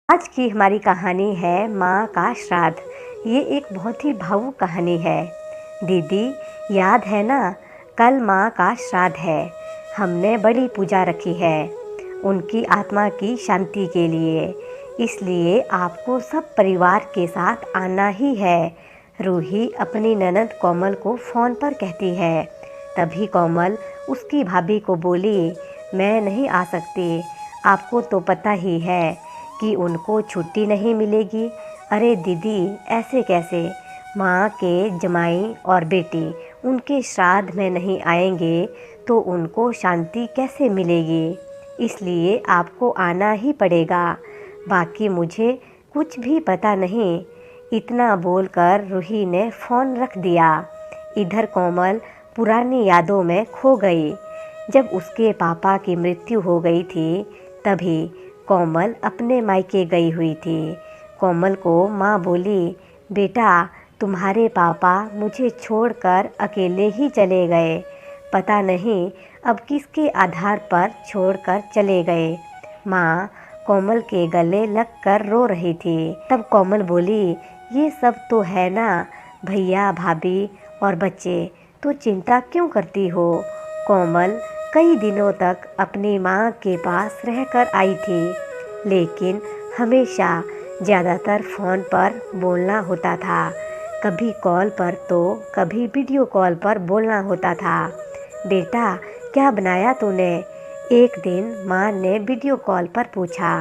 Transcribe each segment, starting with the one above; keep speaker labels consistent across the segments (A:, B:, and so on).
A: आज की हमारी कहानी है माँ का श्राद्ध। ये एक बहुत ही भावुक कहानी है। दीदी, याद है ना, कल माँ का श्राद्ध है। हमने बड़ी पूजा रखी है उनकी आत्मा की शांति के लिए, इसलिए आपको सब परिवार के साथ आना ही है। रूही अपनी ननद कोमल को फ़ोन पर कहती है। तभी कोमल उसकी भाभी को बोली, मैं नहीं आ सकती, आपको तो पता ही है कि उनको छुट्टी नहीं मिलेगी। अरे दीदी, ऐसे कैसे? माँ के जमाई और बेटी उनके श्राद्ध में नहीं आएंगे तो उनको शांति कैसे मिलेगी? इसलिए आपको आना ही पड़ेगा, बाकी मुझे कुछ भी पता नहीं। इतना बोलकर रूही ने फ़ोन रख दिया। इधर कोमल पुरानी यादों में खो गई। जब उसके पापा की मृत्यु हो गई थी तभी कोमल अपने मायके गई हुई थी। कोमल को माँ बोली, बेटा, तुम्हारे पापा मुझे छोड़कर अकेले ही चले गए। पता नहीं अब किसके आधार पर छोड़कर चले गए। माँ कोमल के गले लगकर रो रही थी। तब कोमल बोली, ये सब तो है ना, भैया भाभी और बच्चे, तो चिंता क्यों करती हो? कोमल कई दिनों तक अपनी माँ के पास रहकर आई थी, लेकिन हमेशा ज़्यादातर फ़ोन पर बोलना होता था। कभी कॉल पर तो कभी वीडियो कॉल पर बोलना होता था। बेटा, क्या बनाया तूने? एक दिन माँ ने वीडियो कॉल पर पूछा।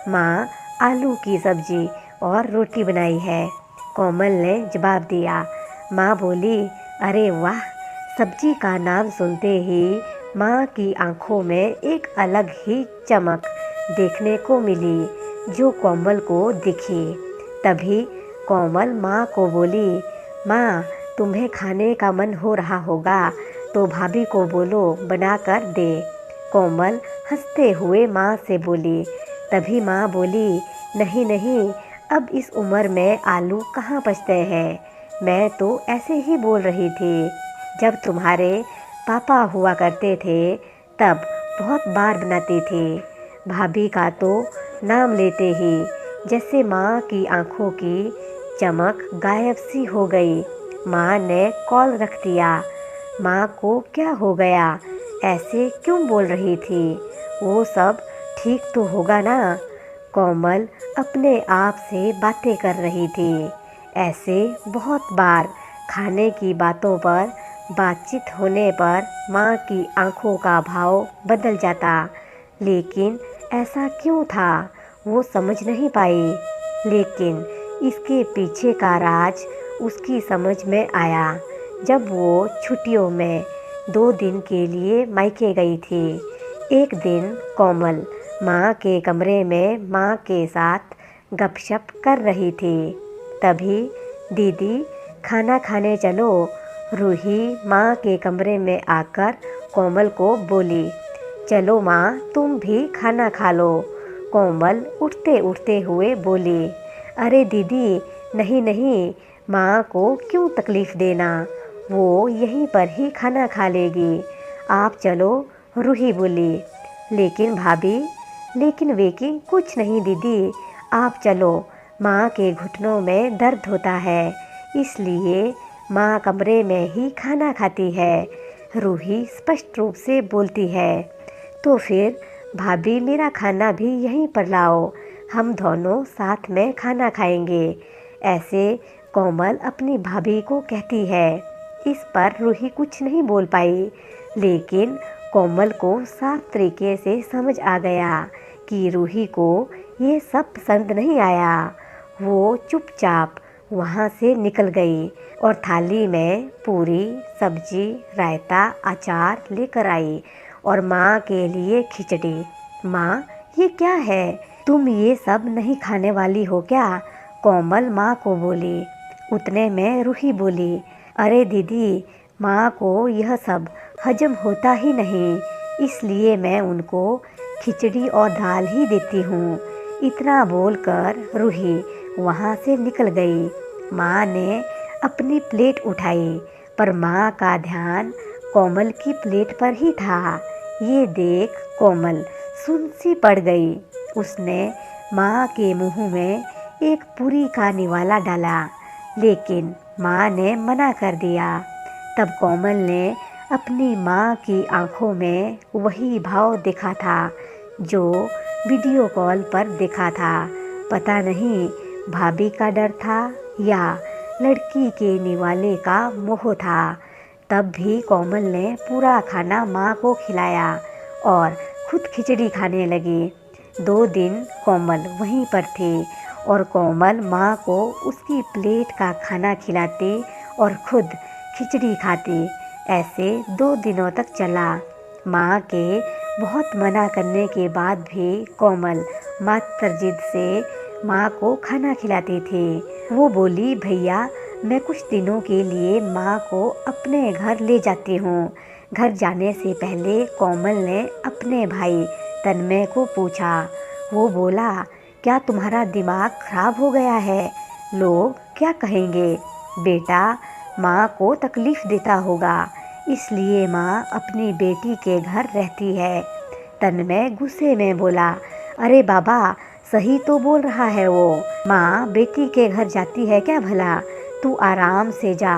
A: माँ, आलू की सब्ज़ी और रोटी बनाई है, कोमल ने जवाब दिया। माँ बोली, अरे वाह! सब्जी का नाम सुनते ही माँ की आंखों में एक अलग ही चमक देखने को मिली जो कोमल को दिखी। तभी कोमल माँ को बोली, माँ, तुम्हें खाने का मन हो रहा होगा तो भाभी को बोलो बना कर दे। कोमल हंसते हुए माँ से बोली। तभी माँ बोली, नहीं नहीं, अब इस उम्र में आलू कहाँ पचते हैं। मैं तो ऐसे ही बोल रही थी। जब तुम्हारे पापा हुआ करते थे तब बहुत बार बनाती थी। भाभी का तो नाम लेते ही जैसे माँ की आंखों की चमक गायब सी हो गई। माँ ने कॉल रख दिया। माँ को क्या हो गया? ऐसे क्यों बोल रही थी? वो सब ठीक तो होगा ना? कोमल अपने आप से बातें कर रही थी। ऐसे बहुत बार खाने की बातों पर बातचीत होने पर माँ की आंखों का भाव बदल जाता, लेकिन ऐसा क्यों था वो समझ नहीं पाई। लेकिन इसके पीछे का राज उसकी समझ में आया जब वो छुट्टियों में 2 दिन के लिए मायके गई थी। एक दिन कोमल माँ के कमरे में माँ के साथ गपशप कर रही थी। तभी, दीदी, खाना खाने चलो। रूही माँ के कमरे में आकर कोमल को बोली, चलो माँ, तुम भी खाना खा लो। कोमल उठते उठते हुए बोली, अरे दीदी, नहीं नहीं, माँ को क्यों तकलीफ़ देना, वो यहीं पर ही खाना खा लेगी। आप चलो, रूही बोली। लेकिन भाभी, लेकिन वेकी, कुछ नहीं दीदी, आप चलो, माँ के घुटनों में दर्द होता है, इसलिए माँ कमरे में ही खाना खाती है। रूही स्पष्ट रूप से बोलती है। तो फिर भाभी, मेरा खाना भी यहीं पर लाओ, हम दोनों साथ में खाना खाएंगे, ऐसे कोमल अपनी भाभी को कहती है। इस पर रूही कुछ नहीं बोल पाई, लेकिन कोमल को साफ तरीके से समझ आ गया कि रूही को ये सब पसंद नहीं आया। वो चुपचाप वहाँ से निकल गई और थाली में पूरी, सब्जी, रायता, अचार लेकर आई और माँ के लिए खिचड़ी। माँ, ये क्या है? तुम ये सब नहीं खाने वाली हो क्या? कोमल माँ को बोली। उतने में रूही बोली, अरे दीदी, माँ को यह सब हजम होता ही नहीं, इसलिए मैं उनको खिचड़ी और दाल ही देती हूँ। इतना बोलकर रूही वहाँ से निकल गई। माँ ने अपनी प्लेट उठाई, पर माँ का ध्यान कोमल की प्लेट पर ही था। ये देख कोमल सुन सी पड़ गई। उसने माँ के मुंह में एक पूरी का निवाला डाला, लेकिन माँ ने मना कर दिया। तब कोमल ने अपनी माँ की आंखों में वही भाव देखा था जो वीडियो कॉल पर देखा था। पता नहीं भाभी का डर था या लड़की के निवाले का मोह था। तब भी कोमल ने पूरा खाना माँ को खिलाया और खुद खिचड़ी खाने लगी। 2 दिन कोमल वहीं पर थी और कोमल माँ को उसकी प्लेट का खाना खिलाती और खुद खिचड़ी खाती। ऐसे 2 दिनों तक चला। माँ के बहुत मना करने के बाद भी कोमल मात्र जिद से माँ को खाना खिलाती थी। वो बोली, भैया मैं कुछ दिनों के लिए माँ को अपने घर ले जाती हूँ। घर जाने से पहले कोमल ने अपने भाई तन्मय को पूछा। वो बोला, क्या तुम्हारा दिमाग खराब हो गया है? लोग क्या कहेंगे? बेटा, माँ को तकलीफ़ देता होगा, इसलिए माँ अपनी बेटी के घर रहती है। तन्मय गुस्से में बोला, अरे बाबा, सही तो बोल रहा है वो। माँ बेटी के घर जाती है क्या भला? तू आराम से जा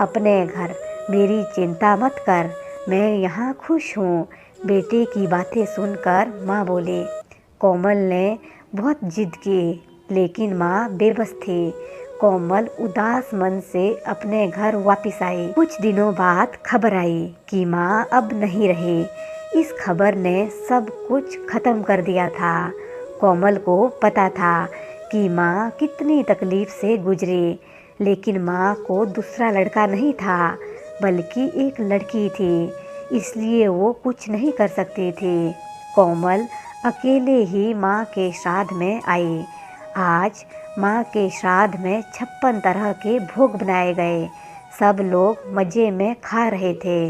A: अपने घर, मेरी चिंता मत कर, मैं यहाँ खुश हूँ। बेटे की बातें सुनकर माँ बोली। कोमल ने बहुत जिद की, लेकिन माँ बेबस थी। कोमल उदास मन से अपने घर वापस आई। कुछ दिनों बाद खबर आई कि माँ अब नहीं रही। इस खबर ने सब कुछ खत्म कर दिया था। कोमल को पता था कि माँ कितनी तकलीफ से गुजरी, लेकिन माँ को दूसरा लड़का नहीं था बल्कि एक लड़की थी, इसलिए वो कुछ नहीं कर सकती थी। कोमल अकेले ही माँ के श्राद्ध में आई। आज माँ के श्राद्ध में 56 तरह के भोग बनाए गए। सब लोग मज़े में खा रहे थे।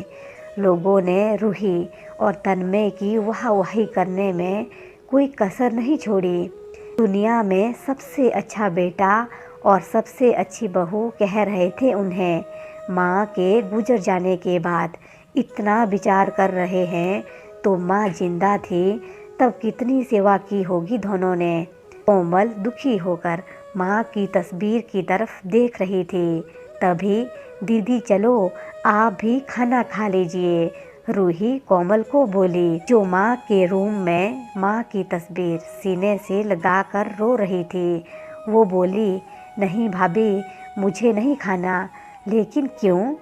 A: लोगों ने रूही और तन्मय की वाहवाही करने में कोई कसर नहीं छोड़ी। दुनिया में सबसे अच्छा बेटा और सबसे अच्छी बहू कह रहे थे उन्हें। माँ के गुजर जाने के बाद इतना विचार कर रहे हैं, तो माँ जिंदा थी तब कितनी सेवा की होगी दोनों ने। कोमल दुखी होकर माँ की तस्वीर की तरफ देख रही थी। तभी, दीदी चलो आप भी खाना खा लीजिए, रूही कोमल को बोली, जो माँ के रूम में माँ की तस्वीर सीने से लगाकर रो रही थी। वो बोली, नहीं भाभी, मुझे नहीं खाना। लेकिन क्यों?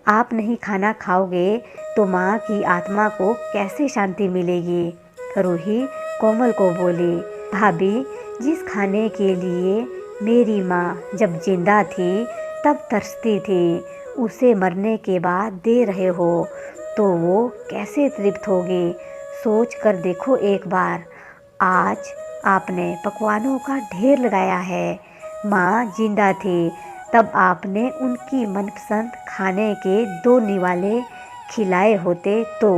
A: आप नहीं खाना खाओगे तो माँ की आत्मा को कैसे शांति मिलेगी? रूही कोमल को बोली, भाभी, जिस खाने के लिए मेरी माँ जब जिंदा थी तब तरसती थी, उसे मरने के बाद दे रहे हो तो वो कैसे तृप्त होगी? सोच कर देखो एक बार। आज आपने पकवानों का ढेर लगाया है। माँ जिंदा थी तब आपने उनकी मनपसंद खाने के 2 निवाले खिलाए होते तो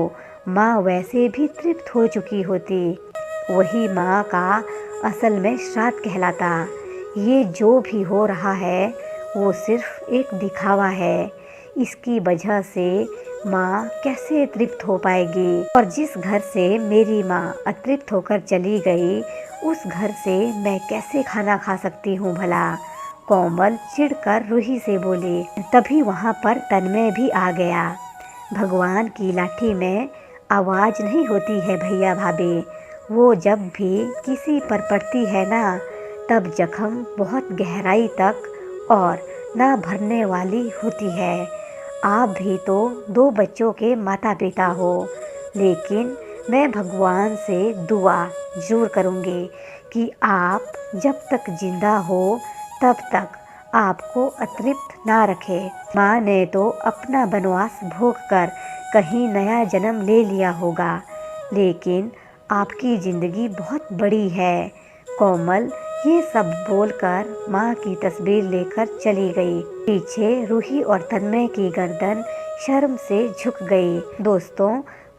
A: माँ वैसे भी तृप्त हो चुकी होती। वही माँ का असल में श्राद्ध कहलाता। ये जो भी हो रहा है वो सिर्फ एक दिखावा है। इसकी वजह से माँ कैसे तृप्त हो पाएगी? और जिस घर से मेरी माँ अतृप्त होकर चली गई, उस घर से मैं कैसे खाना खा सकती हूँ भला? कोमल चिढ़कर रूही से बोली। तभी वहाँ पर तन्मय भी आ गया। भगवान की लाठी में आवाज़ नहीं होती है भैया भाभी, वो जब भी किसी पर पड़ती है ना, तब जख्म बहुत गहराई तक और ना भरने वाली होती है। आप भी तो 2 बच्चों के माता पिता हो, लेकिन मैं भगवान से दुआ ज़रूर करूँगी कि आप जब तक जिंदा हो तब तक आपको अतृप्त ना रखे। माँ ने तो अपना वनवास भोग कर कहीं नया जन्म ले लिया होगा, लेकिन आपकी ज़िंदगी बहुत बड़ी है। कोमल ये सब बोलकर माँ की तस्वीर लेकर चली गई। पीछे रूही और तन्मय की गर्दन शर्म से झुक गई। दोस्तों,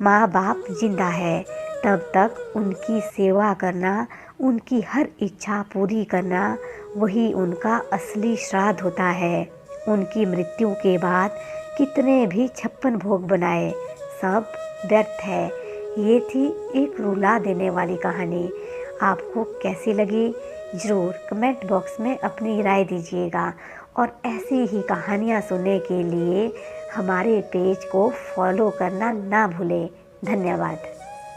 A: माँ बाप जिंदा है तब तक उनकी सेवा करना, उनकी हर इच्छा पूरी करना, वही उनका असली श्राद्ध होता है। उनकी मृत्यु के बाद कितने भी 56 भोग बनाए, सब व्यर्थ है। ये थी एक रुला देने वाली कहानी। आपको कैसी लगी ज़रूर कमेंट बॉक्स में अपनी राय दीजिएगा। और ऐसी ही कहानियाँ सुनने के लिए हमारे पेज को फॉलो करना ना भूलें। धन्यवाद।